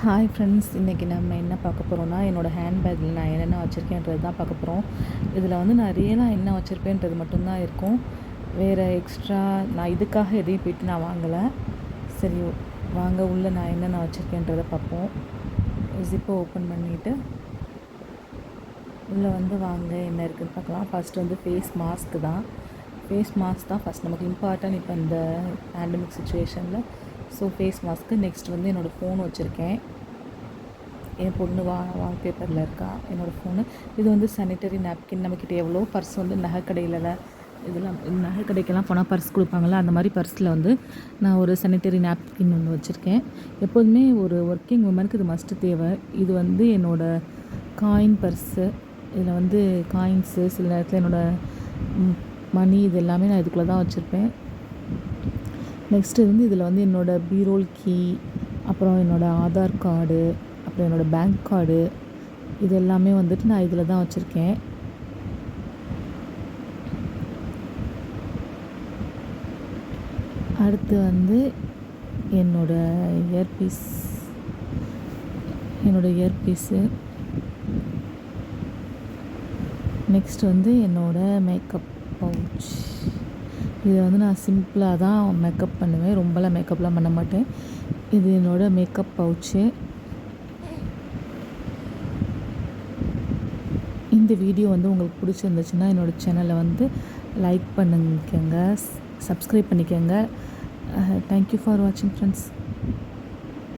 Hi friends, இன்றைக்கி நம்ம என்ன பார்க்க போகிறோம்னா, என்னோடய ஹேண்ட்பேக்கில் நான் என்னென்ன வச்சுருக்கேன்றது தான் பார்க்க போகிறோம். இதில் வந்து நிறைய நான் என்ன வச்சுருப்பேன்றது மட்டும்தான் இருக்கும். வேறு எக்ஸ்ட்ரா நான் இதுக்காக எதையும் போய்ட்டு நான் வாங்கலை. சரி, வாங்க உள்ளே நான் என்னென்ன வச்சுருக்கேன்றதை பார்ப்போம். ஜிப்பை ஓப்பன் பண்ணிவிட்டு உள்ளே வந்து வாங்க என்ன இருக்குதுன்னு பார்க்கலாம். ஃபஸ்ட்டு வந்து ஃபேஸ் மாஸ்க்கு தான். ஃபேஸ் மாஸ்க் தான் ஃபஸ்ட் நமக்கு இம்பார்ட்டன்ட் இப்போ இந்த பேண்டமிக் சுச்சுவேஷனில். So face mask. நெக்ஸ்ட் வந்து என்னோடய ஃபோன் வச்சுருக்கேன். என் பொண்ணு வால்பேப்பரில் இருக்கா என்னோடய ஃபோனு. இது வந்து சானிட்டரி நாப்கின். நம்மக்கிட்ட எவ்வளோ பர்ஸ் வந்து நகைக்கடையில் இதெல்லாம் நகைக்கடைக்கெல்லாம் போனால் பர்ஸ் கொடுப்பாங்களா, அந்த மாதிரி பர்ஸில் வந்து நான் ஒரு சானிட்டரி நாப்கின் ஒன்று வச்சுருக்கேன். எப்போதுமே ஒரு ஒர்க்கிங் உமனுக்கு இது மஸ்ட்டு தேவை. இது வந்து என்னோடய காயின் பர்ஸு. இதில் வந்து காயின்ஸு, சில நேரத்தில் என்னோடய மணி, இது எல்லாமே நான் இதுக்குள்ளே தான் வச்சுருப்பேன். நெக்ஸ்ட்டு வந்து இதில் வந்து என்னோடய பீரோல் கீ, அப்புறம் என்னோடய ஆதார் கார்டு, அப்புறம் என்னோடய பேங்க் கார்டு, இது எல்லாமே வந்துட்டு நான் இதில் தான் வச்சுருக்கேன். அடுத்து வந்து என்னோடய இயர்பீஸு. நெக்ஸ்ட் வந்து என்னோடய மேக்கப் பவுச். இதை வந்து நான் சிம்பிளாக தான் மேக்கப் பண்ணுவேன், ரொம்பலாம் மேக்கப்லாம் பண்ண மாட்டேன். இது என்னோடய மேக்கப் பவுச்சு. இந்த வீடியோ வந்து உங்களுக்கு பிடிச்சிருந்துச்சுன்னா என்னோடய சேனலை வந்து லைக் பண்ணிக்கோங்க, சப்ஸ்கிரைப் பண்ணிக்கோங்க. தேங்க்யூ ஃபார் வாட்சிங் ஃப்ரெண்ட்ஸ்.